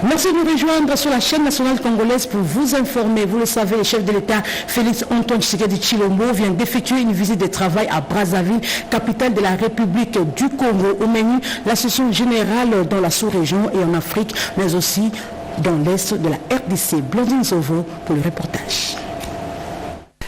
Merci de nous rejoindre sur la chaîne nationale congolaise pour vous informer. Vous le savez, le chef de l'État Félix Antoine Tshisekedi Tshilombo vient d'effectuer une visite de travail à Brazzaville, capitale de la République du Congo. Au menu, la session générale dans la sous-région et en Afrique, mais aussi dans l'est de la RDC. Blandine Zovo pour le reportage.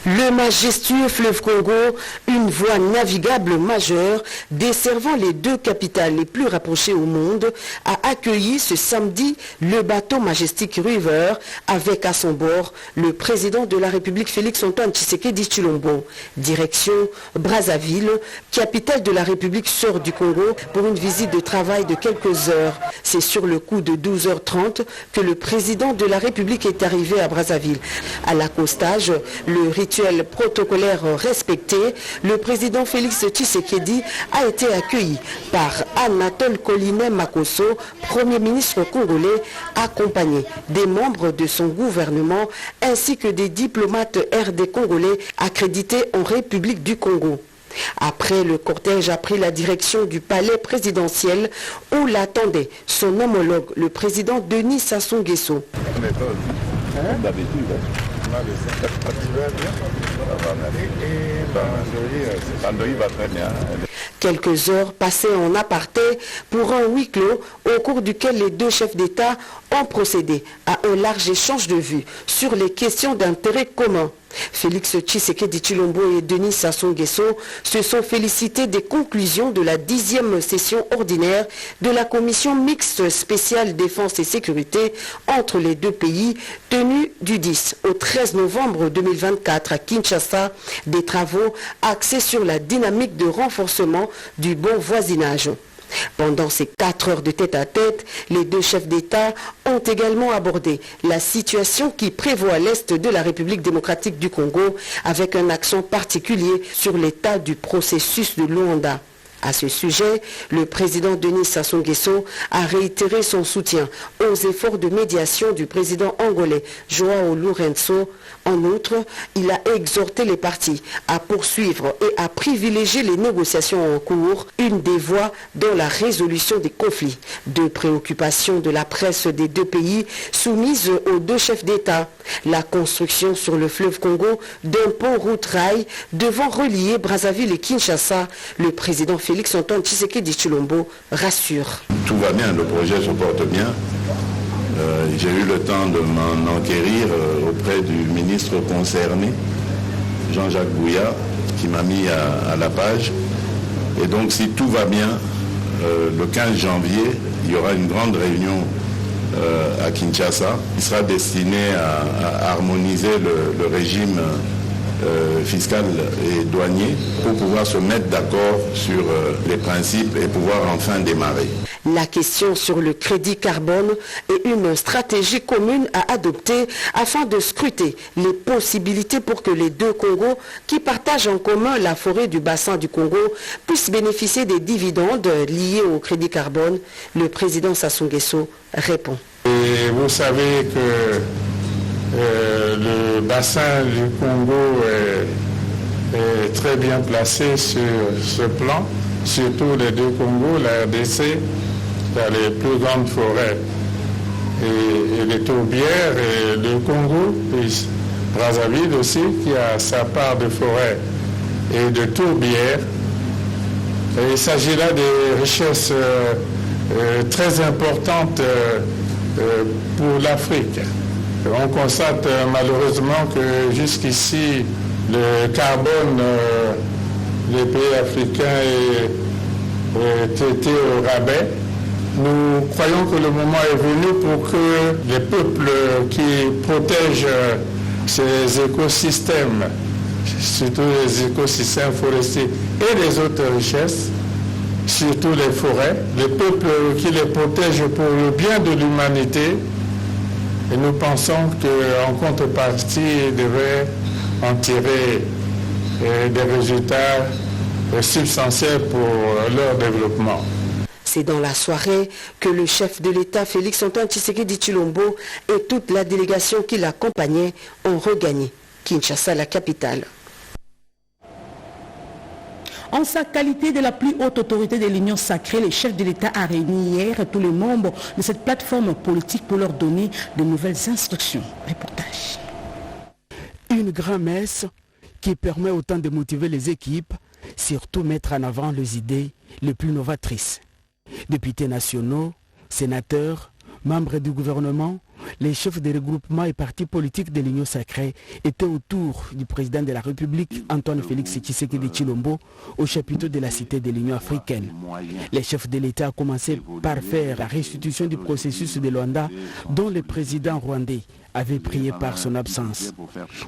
Le majestueux fleuve Congo, une voie navigable majeure desservant les deux capitales les plus rapprochées au monde, a accueilli ce samedi le bateau Majestic River avec à son bord le président de la République Félix Antoine Tshisekedi Tshilombo. Direction Brazzaville, capitale de la République sœur du Congo, pour une visite de travail de quelques heures. C'est sur le coup de 12h30 que le président de la République est arrivé à Brazzaville. À l'accostage, le rituel protocolaire respecté, le président Félix Tshisekedi a été accueilli par Anatole Koliné Makosso, Premier ministre congolais, accompagné des membres de son gouvernement ainsi que des diplomates RD congolais accrédités en République du Congo. Après, le cortège a pris la direction du palais présidentiel où l'attendait son homologue, le président Denis Sassou Nguesso. Quelques heures passées en aparté pour un huis clos au cours duquel les deux chefs d'État ont procédé à un large échange de vues sur les questions d'intérêt commun. Félix Tshisekedi Tshilombo et Denis Sassou Nguesso se sont félicités des conclusions de la 10e session ordinaire de la commission mixte spéciale défense et sécurité entre les deux pays, tenue du 10 au 13 novembre 2024 à Kinshasa, des travaux axés sur la dynamique de renforcement du bon voisinage. Pendant ces 4 heures de tête-à-tête, les deux chefs d'État ont également abordé la situation qui prévaut à l'est de la République démocratique du Congo, avec un accent particulier sur l'état du processus de Luanda. À ce sujet, le président Denis Sassou Nguesso a réitéré son soutien aux efforts de médiation du président angolais João Lourenço. En outre, il a exhorté les partis à poursuivre et à privilégier les négociations en cours, une des voies dans la résolution des conflits. Deux préoccupations de la presse des deux pays soumises aux deux chefs d'État. La construction sur le fleuve Congo d'un pont route-rail devant relier Brazzaville et Kinshasa. Le président Félix Antoine Tshisekedi Tshilombo rassure. Tout va bien, le projet se porte bien. J'ai eu le temps de m'en enquérir auprès du ministre concerné, Jean-Jacques Bouya, qui m'a mis à la page. Et donc si tout va bien, le 15 janvier, il y aura une grande réunion à Kinshasa qui sera destinée à harmoniser le régime fiscal et douanier pour pouvoir se mettre d'accord sur les principes et pouvoir enfin démarrer. La question sur le crédit carbone est une stratégie commune à adopter afin de scruter les possibilités pour que les deux Congos, qui partagent en commun la forêt du bassin du Congo, puissent bénéficier des dividendes liés au crédit carbone. Le président Sassou Nguesso répond. Et vous savez que le bassin du Congo est très bien placé sur ce plan, surtout les deux Congos, la RDC, dans les plus grandes forêts et les tourbières, et le Congo, puis Brazzaville aussi, qui a sa part de forêt et de tourbières. Et il s'agit là des richesses très importantes pour l'Afrique. On constate malheureusement que jusqu'ici, le carbone, les pays africains est traité au rabais. Nous croyons que le moment est venu pour que les peuples qui protègent ces écosystèmes, surtout les écosystèmes forestiers et les autres richesses, surtout les forêts, les peuples qui les protègent pour le bien de l'humanité. Et nous pensons qu'en contrepartie, ils devraient en tirer des résultats substantiels pour leur développement. C'est dans la soirée que le chef de l'État, Félix Antoine Tshisekedi Tshilombo, et toute la délégation qui l'accompagnait ont regagné Kinshasa, la capitale. En sa qualité de la plus haute autorité de l'Union sacrée, le chef de l'État a réuni hier tous les membres de cette plateforme politique pour leur donner de nouvelles instructions. Reportage. Une grand-messe qui permet autant de motiver les équipes, surtout mettre en avant les idées les plus novatrices. Députés nationaux, sénateurs, membres du gouvernement, les chefs des regroupements et partis politiques de l'Union sacrée étaient autour du président de la République, Antoine Félix Tshisekedi Tshilombo, au chapiteau de la Cité de l'Union africaine. Les chefs de l'État ont commencé par faire la restitution du processus de Luanda, dont le président rwandais avait prié par son absence.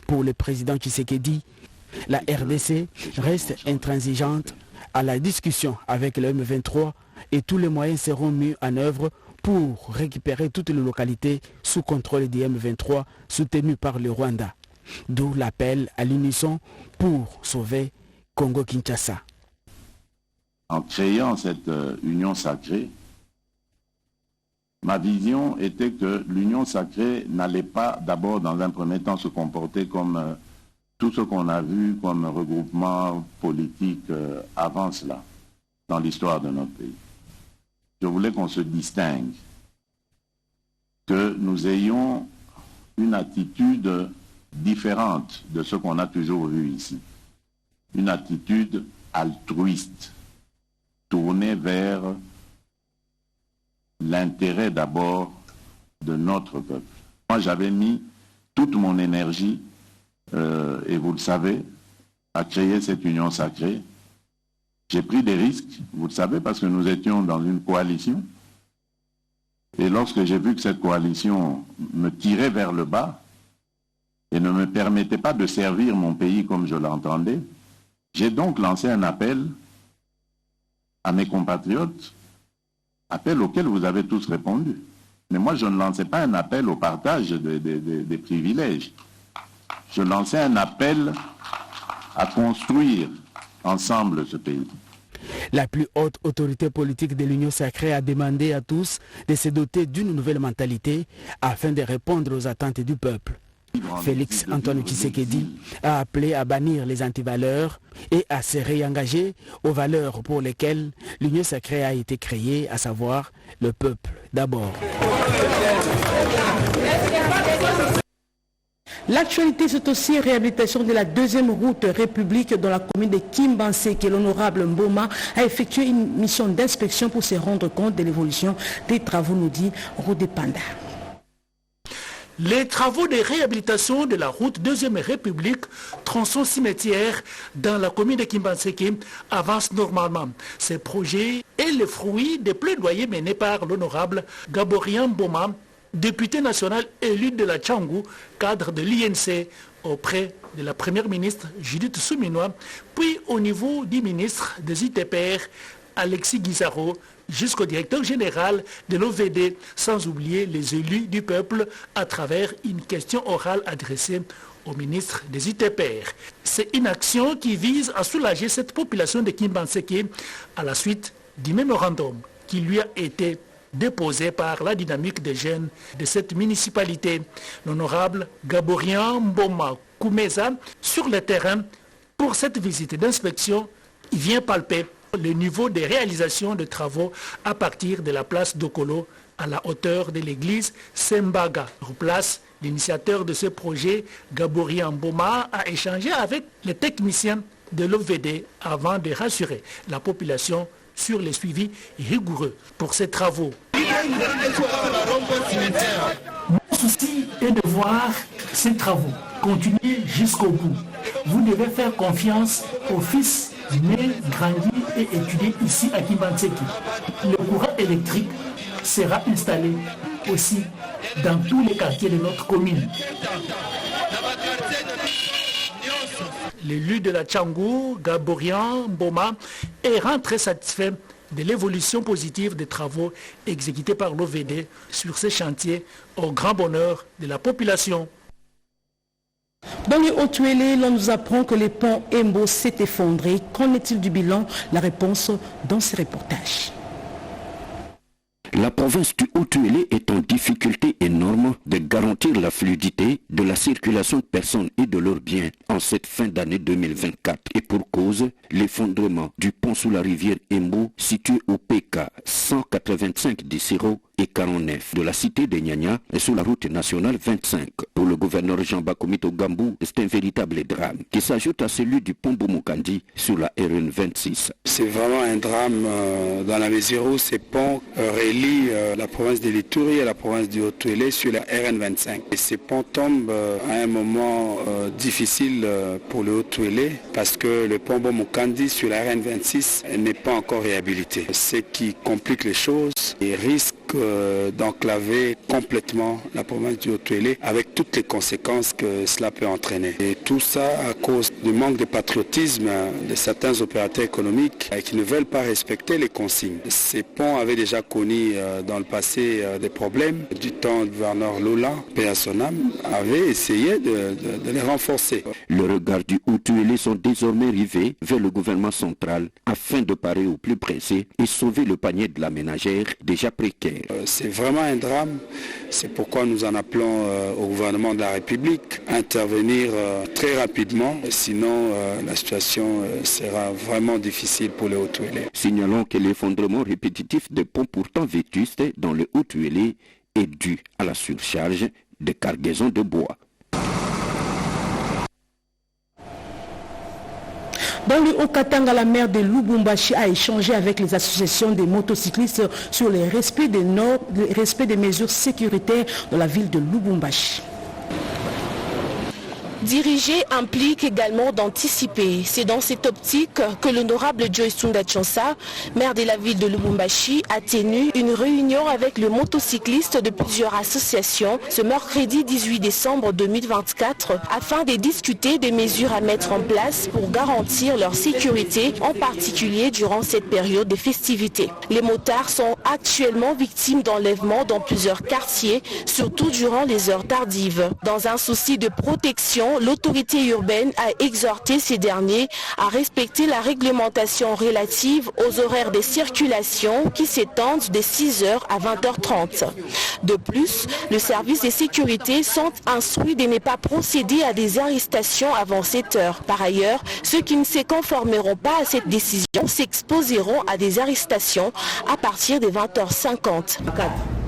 Pour le président Tshisekedi, la RDC reste intransigeante à la discussion avec le M23 et tous les moyens seront mis en œuvre pour récupérer toutes les localités sous contrôle du M23 soutenues par le Rwanda. D'où l'appel à l'unisson pour sauver Congo-Kinshasa. En créant cette union sacrée, ma vision était que l'union sacrée n'allait pas d'abord dans un premier temps se comporter comme tout ce qu'on a vu comme regroupement politique avant cela dans l'histoire de notre pays. Je voulais qu'on se distingue, que nous ayons une attitude différente de ce qu'on a toujours vu ici. Une attitude altruiste, tournée vers l'intérêt d'abord de notre peuple. Moi, j'avais mis toute mon énergie, et vous le savez, à créer cette union sacrée. J'ai pris des risques, vous le savez, parce que nous étions dans une coalition. Et lorsque j'ai vu que cette coalition me tirait vers le bas et ne me permettait pas de servir mon pays comme je l'entendais, j'ai donc lancé un appel à mes compatriotes, appel auquel vous avez tous répondu. Mais moi, je ne lançais pas un appel au partage des privilèges. Je lançais un appel à construire ensemble ce pays. La plus haute autorité politique de l'Union sacrée a demandé à tous de se doter d'une nouvelle mentalité afin de répondre aux attentes du peuple. Félix Antoine Tshisekedi a appelé à bannir les antivaleurs et à se réengager aux valeurs pour lesquelles l'Union sacrée a été créée, à savoir le peuple d'abord. L'actualité, c'est aussi réhabilitation de la deuxième route République dans la commune de Kimbanseke. L'honorable Mboma a effectué une mission d'inspection pour se rendre compte de l'évolution des travaux, nous dit Rodé Panda. Les travaux de réhabilitation de la route Deuxième République, tronçon cimetière dans la commune de Kimbanseke avancent normalement. Ces projets est le fruit des plaidoyers menés par l'honorable Gaborien Mboma, député national élu de la Tchangou, cadre de l'INC, auprès de la première ministre Judith Souminois, puis au niveau du ministre des ITPR, Alexis Guizaro, jusqu'au directeur général de l'OVD, sans oublier les élus du peuple à travers une question orale adressée au ministre des ITPR. C'est une action qui vise à soulager cette population de Kimbanseke à la suite du mémorandum qui lui a été déposé par la dynamique des jeunes de cette municipalité. L'honorable Gaborien Mboma Koumeza, sur le terrain, pour cette visite d'inspection, il vient palper le niveau des réalisations de travaux à partir de la place d'Okolo à la hauteur de l'église Sembaga. Sur place, l'initiateur de ce projet, Gaborien Mboma, a échangé avec les techniciens de l'OVD avant de rassurer la population sur les suivis rigoureux pour ces travaux. Mon souci est de voir ces travaux continuer jusqu'au bout. Vous devez faire confiance aux fils nés, grandis et étudiés ici à Kimbanseke. Le courant électrique sera installé aussi dans tous les quartiers de notre commune. L'élu de la Tchangou, Gaborien Mboma, est très satisfait de l'évolution positive des travaux exécutés par l'OVD sur ces chantiers au grand bonheur de la population. Dans les Hauts-Tuélé, l'on nous apprend que le pont Embo s'est effondré. Qu'en est-il du bilan? La réponse dans ce reportage. La province du Haut-Uélé est en difficulté énorme de garantir la fluidité de la circulation de personnes et de leurs biens en cette fin d'année 2024. Et pour cause, l'effondrement du pont sous la rivière Embo situé au PK 185 du Siro et 49 de la cité de Nyanya et sur la route nationale 25. Pour le gouverneur Jean Bakomito Gambou, c'est un véritable drame qui s'ajoute à celui du pont Boumukandi sur la RN 26. C'est vraiment un drame dans la mesure où ces ponts relient la province de l'Ituri et la province du Haut-Uélé sur la RN 25. Et ces ponts tombent à un moment difficile pour le Haut-Uélé parce que le pont Boumukandi sur la RN 26 n'est pas encore réhabilité. Ce qui complique les choses et risque d'enclaver complètement la province du Haut-Uélé avec toutes les conséquences que cela peut entraîner. Et tout ça à cause du manque de patriotisme de certains opérateurs économiques qui ne veulent pas respecter les consignes. Ces ponts avaient déjà connu dans le passé des problèmes. Du temps du gouverneur Lola, paix à son âme, avait essayé de les renforcer. Le regard du Haut-Uélé sont désormais rivés vers le gouvernement central afin de parer au plus pressé et sauver le panier de la ménagère déjà précaire. C'est vraiment un drame. C'est pourquoi nous en appelons au gouvernement de la République à intervenir très rapidement. Sinon, la situation sera vraiment difficile pour le Haut-Uélé. Signalons que l'effondrement répétitif des ponts pourtant vétustes dans le Haut-Uélé est dû à la surcharge des cargaisons de bois. Dans le Haut-Katanga, la maire de Lubumbashi a échangé avec les associations des motocyclistes sur le respect des normes, le respect des mesures sécuritaires dans la ville de Lubumbashi. Diriger implique également d'anticiper. C'est dans cette optique que l'honorable Joyce Tunda Tchansa, maire de la ville de Lubumbashi, a tenu une réunion avec les motocyclistes de plusieurs associations ce mercredi 18 décembre 2024 afin de discuter des mesures à mettre en place pour garantir leur sécurité, en particulier durant cette période de festivités. Les motards sont actuellement victimes d'enlèvements dans plusieurs quartiers, surtout durant les heures tardives. Dans un souci de protection, l'autorité urbaine a exhorté ces derniers à respecter la réglementation relative aux horaires de circulation qui s'étendent de 6h à 20h30. De plus, le service de sécurité sont instruits de ne pas procéder à des arrestations avant 7h. Par ailleurs, ceux qui ne se conformeront pas à cette décision s'exposeront à des arrestations à partir de 20h50.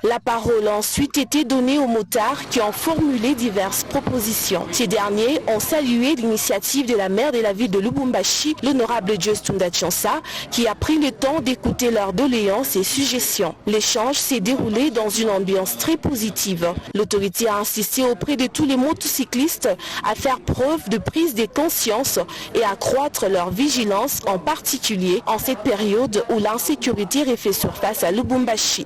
La parole a ensuite été donnée aux motards qui ont formulé diverses propositions. Ces derniers ont salué l'initiative de la maire de la ville de Lubumbashi, l'honorable Joyce Tunda Tchansa, qui a pris le temps d'écouter leurs doléances et suggestions. L'échange s'est déroulé dans une ambiance très positive. L'autorité a insisté auprès de tous les motocyclistes à faire preuve de prise de conscience et à accroître leur vigilance, en particulier en cette période où l'insécurité refait surface à Lubumbashi.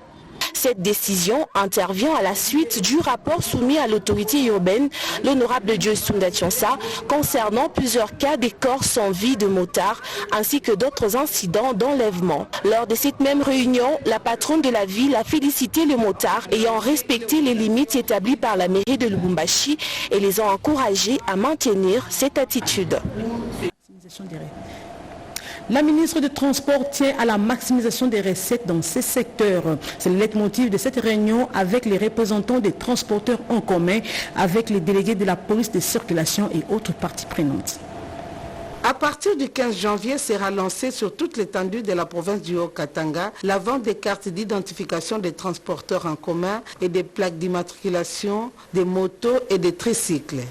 Cette décision intervient à la suite du rapport soumis à l'autorité urbaine, l'honorable Joyce Tunda Tchansa, concernant plusieurs cas de corps sans vie de motards ainsi que d'autres incidents d'enlèvement. Lors de cette même réunion, la patronne de la ville a félicité les motards ayant respecté les limites établies par la mairie de Lubumbashi et les a encouragés à maintenir cette attitude. La ministre des Transports tient à la maximisation des recettes dans ces secteurs. C'est le leitmotiv de cette réunion avec les représentants des transporteurs en commun, avec les délégués de la police de circulation et autres parties prenantes. À partir du 15 janvier sera lancée sur toute l'étendue de la province du Haut-Katanga la vente des cartes d'identification des transporteurs en commun et des plaques d'immatriculation des motos et des tricycles.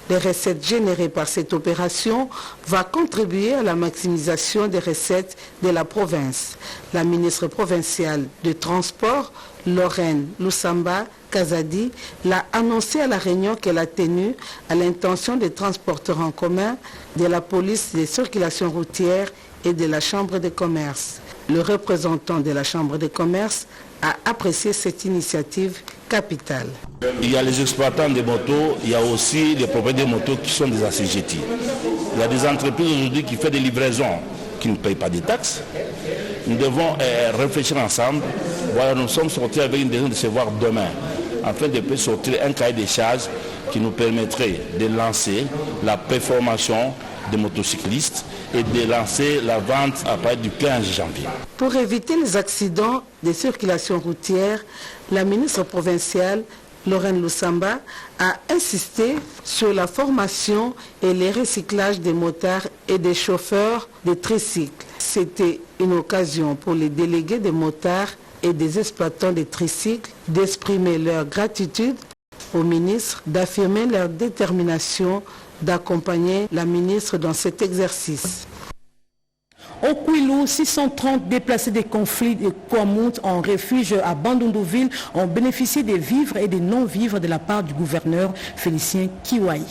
Les recettes générées par cette opération vont contribuer à la maximisation des recettes de la province. La ministre provinciale de Transport, Lorraine Lusamba Kazadi, l'a annoncé à la réunion qu'elle a tenue à l'intention des transporteurs en commun, de la police de circulation routière et de la Chambre de commerce. Le représentant de la Chambre de commerce a apprécié cette initiative capitale. Il y a les exploitants des motos, il y a aussi les propriétaires des motos qui sont des assujettis. Il y a des entreprises aujourd'hui qui font des livraisons qui ne payent pas des taxes. Nous devons réfléchir ensemble. Voilà, nous sommes sortis avec une décision de se voir demain, afin de sortir un cahier des charges qui nous permettrait de lancer la performation des motocyclistes et de lancer la vente à partir du 15 janvier. Pour éviter les accidents de circulation routière, la ministre provinciale Lorraine Lusamba a insisté sur la formation et le recyclage des motards et des chauffeurs de tricycles. C'était une occasion pour les délégués des motards et des exploitants de tricycles d'exprimer leur gratitude au ministre, d'affirmer leur détermination d'accompagner la ministre dans cet exercice. Au Kwilu, 630 déplacés des conflits de Kwamouth en refuge à Bandundu-Ville ont bénéficié des vivres et des non-vivres de la part du gouverneur Félicien Kiwai.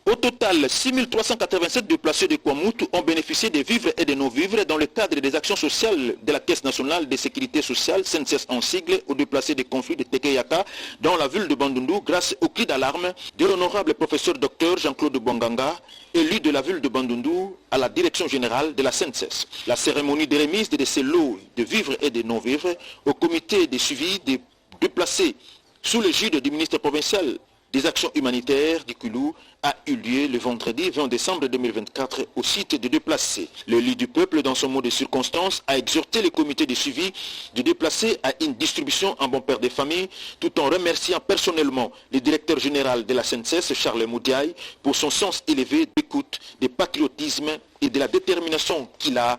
Au total, 6387 déplacés de Kwamouth ont bénéficié des vivres et des non-vivres dans le cadre des actions sociales de la Caisse nationale de sécurité sociale, CNSS en sigle, aux déplacés des conflits de Tekeyaka dans la ville de Bandundu grâce au cri d'alarme de l'honorable professeur Dr Jean-Claude Bonganga, élu de la ville de Bandundu à la direction générale de la CNSS. La cérémonie de remise de ces lots de vivres et de non-vivres au comité de suivi des déplacés sous l'égide du ministre provincial des actions humanitaires du Kwilu a eu lieu le vendredi 20 décembre 2024 au site de déplacés. Le lit du peuple, dans son mot de circonstance, a exhorté le comité de suivi de déplacés à une distribution en bon père des familles, tout en remerciant personnellement le directeur général de la CNSS, Charles Moudiaï, pour son sens élevé d'écoute, de patriotisme et de la détermination qu'il a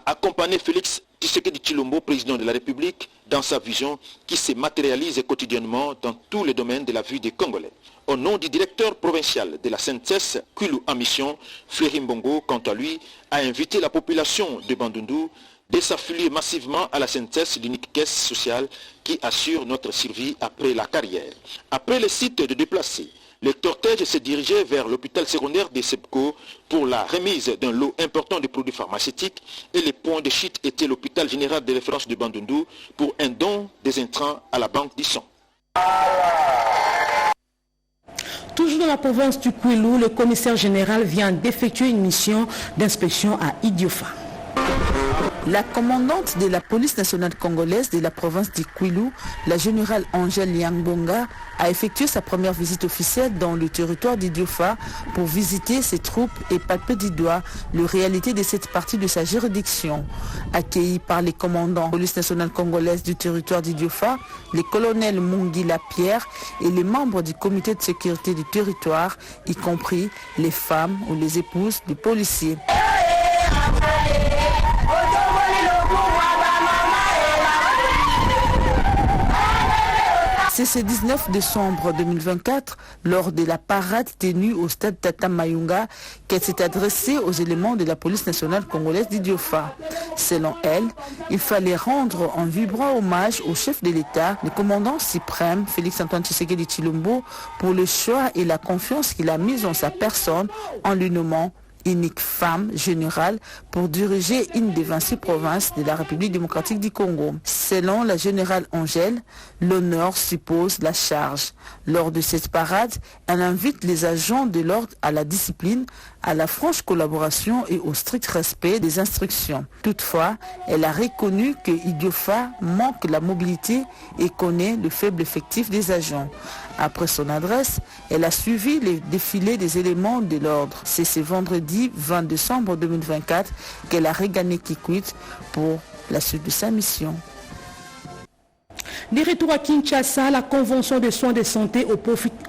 accompagné Félix Tshisekedi Tshilombo, président de la République, dans sa vision qui se matérialise quotidiennement dans tous les domaines de la vie des Congolais. Au nom du directeur provincial de la CNSS, Kwilu en mission, Fleury Mbongo, quant à lui, a invité la population de Bandundu de s'affilier massivement à la CNSS, l'unique caisse sociale qui assure notre survie après la carrière. Après le site de déplacés, le cortège s'est dirigé vers l'hôpital secondaire de Sepko pour la remise d'un lot important de produits pharmaceutiques et le point de chute était l'hôpital général de référence de Bandundu pour un don des intrants à la banque du sang. Toujours dans la province du Kwilu, le commissaire général vient d'effectuer une mission d'inspection à Idiofa. La commandante de la police nationale congolaise de la province du Kwilu, la générale Angèle Liangbonga, a effectué sa première visite officielle dans le territoire d'Idiofa pour visiter ses troupes et palper du doigt la réalité de cette partie de sa juridiction. Accueilli par les commandants de la police nationale congolaise du territoire d'Idiofa, les colonels Mungila Pierre et les membres du comité de sécurité du territoire, y compris les femmes ou les épouses des policiers. C'est ce 19 décembre 2024, lors de la parade tenue au stade Tata Mayunga, qu'elle s'est adressée aux éléments de la police nationale congolaise d'Idiofa. Selon elle, il fallait rendre un vibrant hommage au chef de l'État, le commandant suprême Félix-Antoine Tshisekedi Tshilombo, pour le choix et la confiance qu'il a mise en sa personne en lui nommant unique femme générale pour diriger une des 26 provinces de la République démocratique du Congo. Selon la générale Angèle, l'honneur suppose la charge. Lors de cette parade, elle invite les agents de l'ordre à la discipline, à la franche collaboration et au strict respect des instructions. Toutefois, elle a reconnu que Idiofa manque la mobilité et connaît le faible effectif des agents. Après son adresse, elle a suivi le défilé des éléments de l'ordre. C'est ce vendredi 20 décembre 2024 qu'elle a regagné Kikwit pour la suite de sa mission. De retour à Kinshasa, la convention de soins de santé au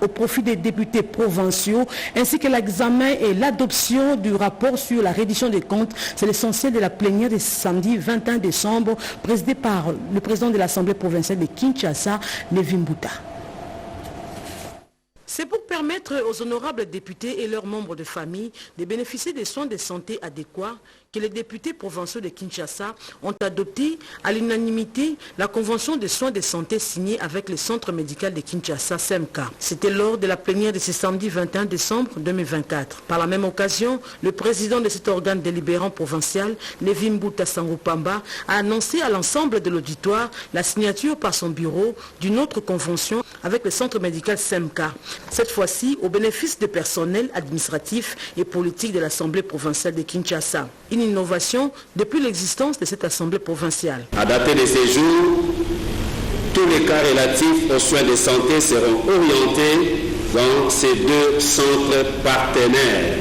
profit des députés provinciaux ainsi que l'examen et l'adoption du rapport sur la reddition des comptes, c'est l'essentiel de la plénière de samedi 21 décembre présidée par le président de l'Assemblée provinciale de Kinshasa, Lévin Bouta. C'est pour permettre aux honorables députés et leurs membres de famille de bénéficier des soins de santé adéquats que les députés provinciaux de Kinshasa ont adopté à l'unanimité la convention de soins de santé signée avec le centre médical de Kinshasa, CMK. C'était lors de la plénière de ce samedi 21 décembre 2024. Par la même occasion, le président de cet organe délibérant provincial, Lévin Bouta Sangopamba, a annoncé à l'ensemble de l'auditoire la signature par son bureau d'une autre convention avec le centre médical CMK. Cette fois-ci au bénéfice des personnels administratifs et politiques de l'Assemblée provinciale de Kinshasa. Une innovation depuis l'existence de cette Assemblée provinciale. À dater de ces jours, tous les cas relatifs aux soins de santé seront orientés dans ces deux centres partenaires.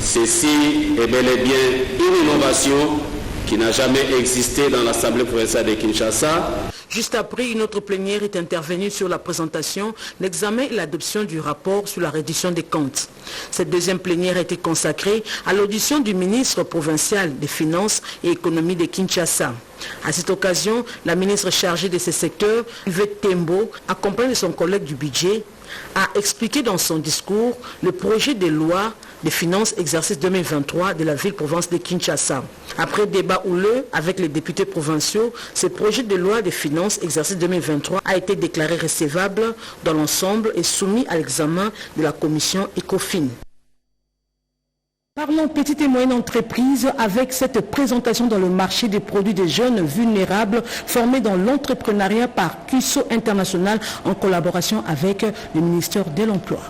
Ceci est bel et bien une innovation qui n'a jamais existé dans l'Assemblée provinciale de Kinshasa. Juste après, une autre plénière est intervenue sur la présentation, l'examen et l'adoption du rapport sur la réduction des comptes. Cette deuxième plénière a été consacrée à l'audition du ministre provincial des Finances et Économie de Kinshasa. À cette occasion, la ministre chargée de ce secteur, Yvette Tembo, accompagnée de son collègue du budget, a expliqué dans son discours le projet de loi des finances exercice 2023 de la ville-province de Kinshasa. Après débat houleux avec les députés provinciaux, ce projet de loi des finances exercice 2023 a été déclaré recevable dans l'ensemble et soumis à l'examen de la commission ECOFIN. Parlons petites et moyennes entreprises avec cette présentation dans le marché des produits des jeunes vulnérables formés dans l'entrepreneuriat par CUSO International en collaboration avec le ministère de l'Emploi.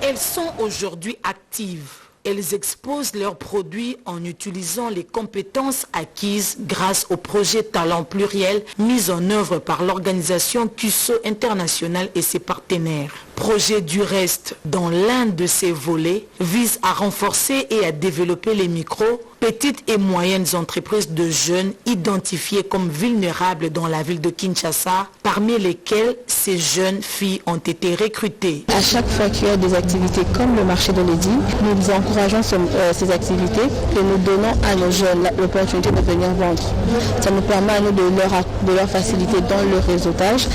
Elles sont aujourd'hui actives. Elles exposent leurs produits en utilisant les compétences acquises grâce au projet Talent Pluriel mis en œuvre par l'organisation CUSO International et ses partenaires. Projet du reste, dont l'un de ses volets vise à renforcer et à développer les micros, petites et moyennes entreprises de jeunes identifiées comme vulnérables dans la ville de Kinshasa, parmi lesquelles ces jeunes filles ont été recrutées. À chaque fois qu'il y a des activités comme le marché de l'édit, nous encourageons ces activités et nous donnons à nos jeunes l'opportunité de venir vendre. Ça nous permet à nous de leur faciliter dans le réseautage.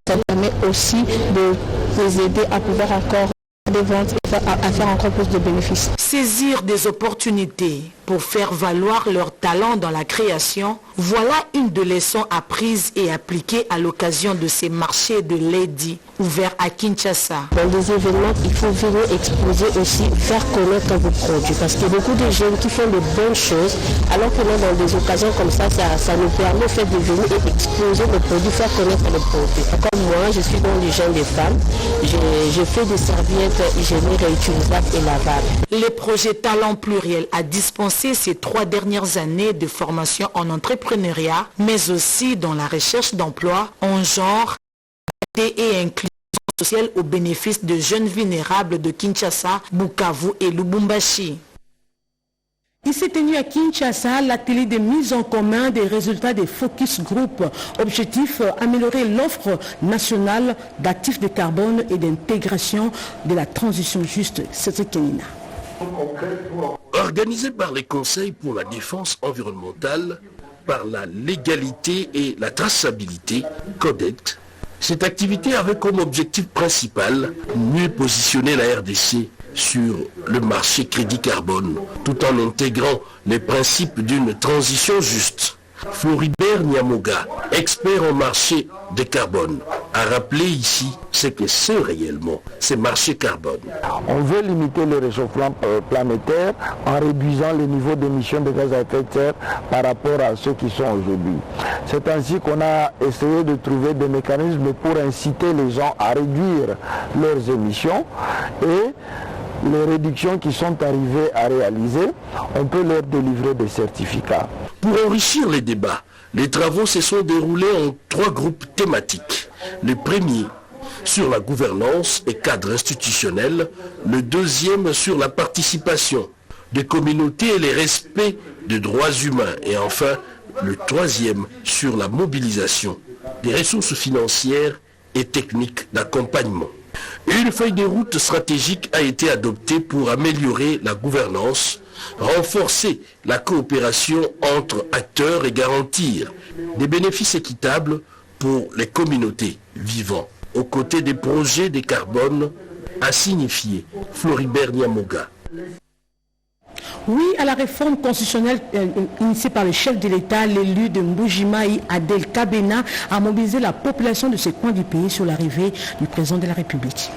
Ça permet aussi de les aider à pouvoir encore des ventes et à faire encore plus de bénéfices. Saisir des opportunités pour faire valoir leur talent dans la création, voilà une des leçons apprises et appliquées à l'occasion de ces marchés de lady ouverts à Kinshasa. Dans des événements, il faut venir exposer aussi, faire connaître vos produits, parce qu'il y a beaucoup de jeunes qui font de bonnes choses, alors que dans des occasions comme ça nous permet en fait de venir et exposer nos produits, faire connaître les produits. Comme moi, je suis dans les jeunes des femmes, je fais des serviettes hygiéniques réutilisables et lavables. Le projet Talent Pluriel a dispensé ces 3 dernières années de formation en entrepreneuriat, mais aussi dans la recherche d'emploi en genre et inclusion sociale au bénéfice de jeunes vulnérables de Kinshasa, Bukavu et Lubumbashi. Il s'est tenu à Kinshasa l'atelier de mise en commun des résultats des Focus Group. Objectif, améliorer l'offre nationale d'actifs de carbone et d'intégration de la transition juste. C'est Kenina. Organisé par les conseils pour la défense environnementale, par la légalité et la traçabilité, CODECT, cette activité avait comme objectif principal mieux positionner la RDC sur le marché crédit carbone, tout en intégrant les principes d'une transition juste. Floribert Niamoga, expert en marché de carbone, a rappelé ici ce que c'est réellement ces marchés carbone. On veut limiter le réchauffement planétaire en réduisant les niveaux d'émissions de gaz à effet de serre par rapport à ceux qui sont aujourd'hui. C'est ainsi qu'on a essayé de trouver des mécanismes pour inciter les gens à réduire leurs émissions et les réductions qui sont arrivées à réaliser, on peut leur délivrer des certificats. Pour enrichir les débats, les travaux se sont déroulés en 3 groupes thématiques. Le premier sur la gouvernance et cadre institutionnel, le deuxième sur la participation des communautés et le respect des droits humains, et enfin le troisième sur la mobilisation des ressources financières et techniques d'accompagnement. Une feuille de route stratégique a été adoptée pour améliorer la gouvernance, renforcer la coopération entre acteurs et garantir des bénéfices équitables pour les communautés vivant aux côtés des projets de carbone, a signifié Floribert Niamoga. Oui, à la réforme constitutionnelle initiée par le chef de l'État, l'élu de Mbujimaï, Adel Kabena, a mobilisé la population de ce coin du pays sur l'arrivée du président de la République.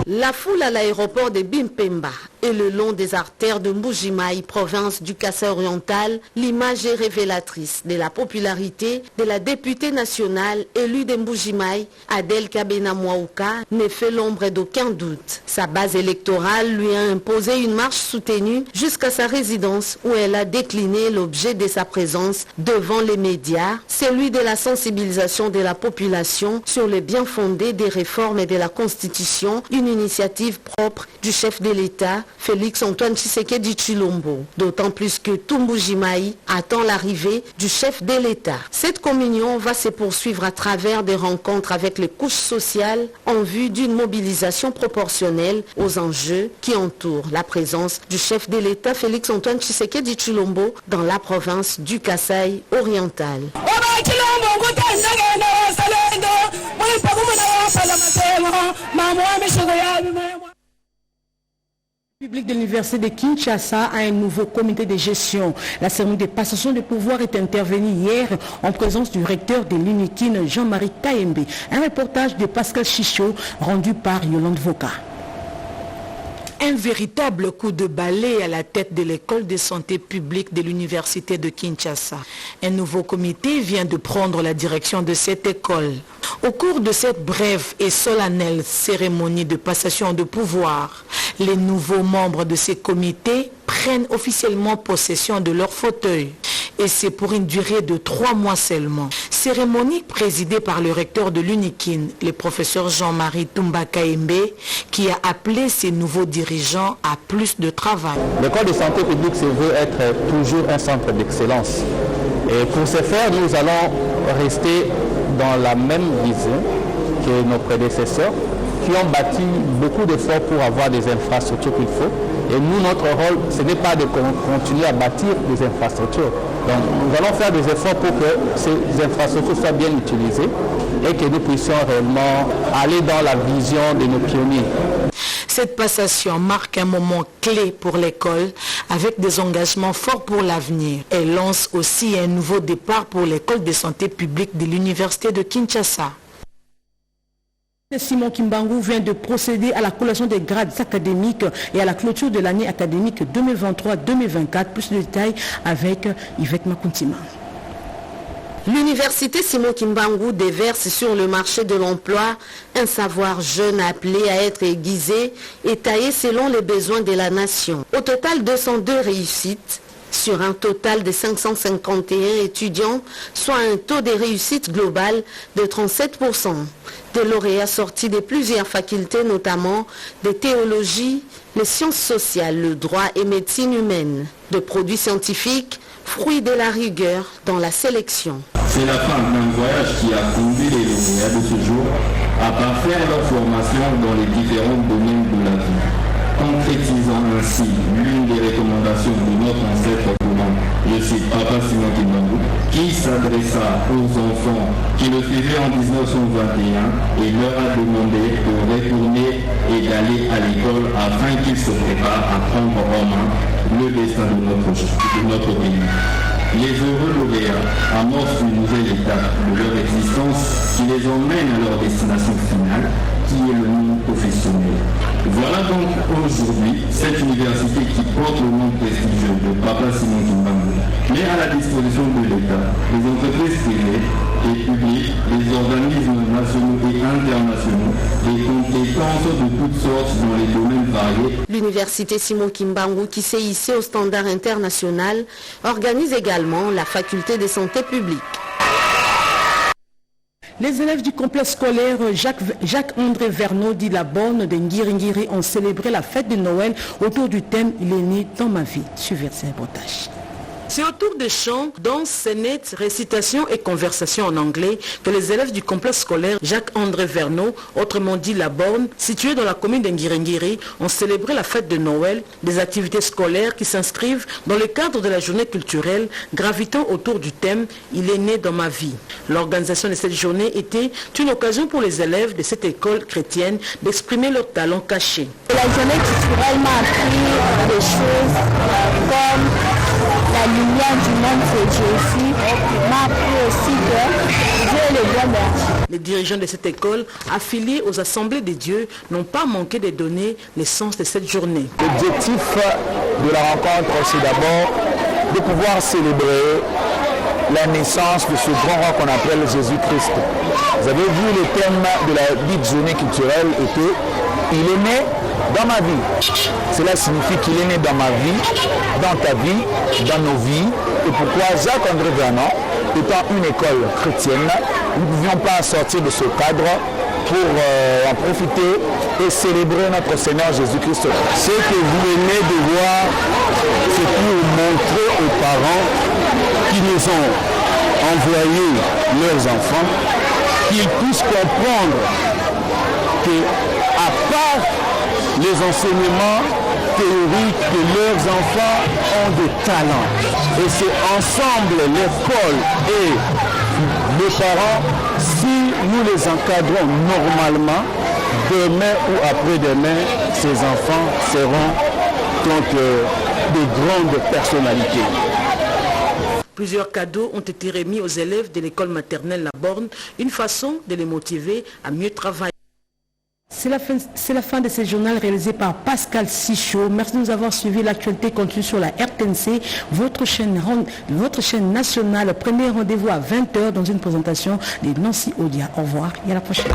La foule à l'aéroport de Bimpemba et le long des artères de Mbujimaï, province du Kasaï oriental, l'image est révélatrice de la popularité de la députée nationale élue de Mbujimaï, Adel Kabena Mwaouka, ne fait l'ombre d'aucun doute. Sa base électorale lui a imposé une marche soutenue jusqu'à sa résidence où elle a décliné l'objet de sa présence devant les médias, celui de la sensibilisation de la population sur le bien fondé des réformes et de la Constitution, une initiative propre du chef de l'État, Félix Antoine Tshisekedi Tshilombo. D'autant plus que Mbujimaï attend l'arrivée du chef de l'État. Cette communion va se poursuivre à travers des rencontres avec les couches sociales en vue d'une mobilisation proportionnelle aux enjeux qui entourent la présence du chef de l'État, Félix Antoine Tshisekedi Tshilombo, dans la province du Kasaï oriental. Le public de l'université de Kinshasa a un nouveau comité de gestion. La cérémonie de passation de pouvoir est intervenue hier en présence du recteur de l'UNIKIN, Jean-Marie Kaembe. Un reportage de Pascal Chichot rendu par Yolande Voka. Un véritable coup de balai à la tête de l'école de santé publique de l'université de Kinshasa. Un nouveau comité vient de prendre la direction de cette école. Au cours de cette brève et solennelle cérémonie de passation de pouvoir, les nouveaux membres de ces comités prennent officiellement possession de leur fauteuil. Et c'est pour une durée de 3 mois seulement. Cérémonie présidée par le recteur de l'UNIKIN, le professeur Jean-Marie Tumba Kaembe, qui a appelé ses nouveaux dirigeants à plus de travail. L'école de santé publique se veut être toujours un centre d'excellence. Et pour ce faire, nous allons rester dans la même vision que nos prédécesseurs, qui ont bâti beaucoup d'efforts pour avoir des infrastructures qu'il faut. Et nous, notre rôle, ce n'est pas de continuer à bâtir des infrastructures. Donc, nous allons faire des efforts pour que ces infrastructures soient bien utilisées et que nous puissions réellement aller dans la vision de nos pionniers. Cette passation marque un moment clé pour l'école avec des engagements forts pour l'avenir. Elle lance aussi un nouveau départ pour l'école de santé publique de l'université de Kinshasa. Simon Kimbangu vient de procéder à la collation des grades académiques et à la clôture de l'année académique 2023-2024. Plus de détails avec Yvette Makuntima. L'université Simon Kimbangu déverse sur le marché de l'emploi un savoir jeune appelé à être aiguisé et taillé selon les besoins de la nation. Au total, 202 réussites sur un total de 551 étudiants, soit un taux de réussite global de 37%. Des lauréats sortis de plusieurs facultés, notamment de théologie, les sciences sociales, le droit et médecine humaine, de produits scientifiques, fruit de la rigueur dans la sélection. C'est la fin d'un voyage qui a conduit les lauréats de ce jour à parfaire leur formation dans les différents domaines de la vie, concrétisant ainsi l'une des recommandations de notre ancêtre commun, je cite Papa Simon Kimbangu, qui s'adressa aux enfants qui le suivaient en 1921 et leur a demandé de retourner et d'aller à l'école afin qu'ils se préparent à prendre en main le destin de notre pays. Les heureux lauréats amorcent une nouvelle étape de leur existence qui les emmène à leur destination finale, qui est le monde professionnel. Voilà donc aujourd'hui cette université qui porte le nom prestigieux de Papa Simon Kimbangu, met à la disposition de l'État, des entreprises privées et publiques, des organismes nationaux et internationaux, des compétences de toutes sortes dans les domaines variés. L'université Simon Kimbangu, qui s'est hissée au standard international, organise également la faculté de santé publique. Les élèves du complexe scolaire Jacques-André Verneau dit la borne de Ngiri ont célébré la fête de Noël autour du thème « Il est né dans ma vie ». Suivez ce reportage. C'est autour des chants, danses, scénettes, récitations et conversations en anglais que les élèves du complexe scolaire Jacques-André Verneau, autrement dit La Borne, situé dans la commune d'Ngiri, ont célébré la fête de Noël, des activités scolaires qui s'inscrivent dans le cadre de la journée culturelle gravitant autour du thème « Il est né dans ma vie ». L'organisation de cette journée était une occasion pour les élèves de cette école chrétienne d'exprimer leurs talents cachés. La journée culturelle m'a appris des choses comme la lumière du monde c'est Jésus, m'a appris aussi que Dieu est le bon berger. Les dirigeants de cette école, affiliés aux Assemblées de Dieu, n'ont pas manqué de donner le sens de cette journée. L'objectif de la rencontre, c'est d'abord de pouvoir célébrer la naissance de ce grand roi qu'on appelle Jésus-Christ. Vous avez vu le thème de la dite journée culturelle était « Il est né dans ma vie ». Cela signifie qu'il est né dans ma vie, dans ta vie, dans nos vies. Et pourquoi Jacques-André Vernon, étant une école chrétienne, nous ne pouvions pas sortir de ce cadre pour en profiter et célébrer notre Seigneur Jésus-Christ. Ce que vous venez de voir, c'est pour montrer aux parents qui nous ont envoyé leurs enfants, qu'ils puissent comprendre qu'à part les enseignements théoriques, que leurs enfants ont des talents. Et c'est ensemble, l'école et les parents, si nous les encadrons normalement, demain ou après-demain, ces enfants seront donc de grandes personnalités. Plusieurs cadeaux ont été remis aux élèves de l'école maternelle La Borne, une façon de les motiver à mieux travailler. C'est la fin de ce journal réalisé par Pascal Sichot. Merci de nous avoir suivi. L'actualité continue sur la RTNC, votre chaîne nationale. Premier rendez-vous à 20h dans une présentation de Nancy Odia. Au revoir et à la prochaine.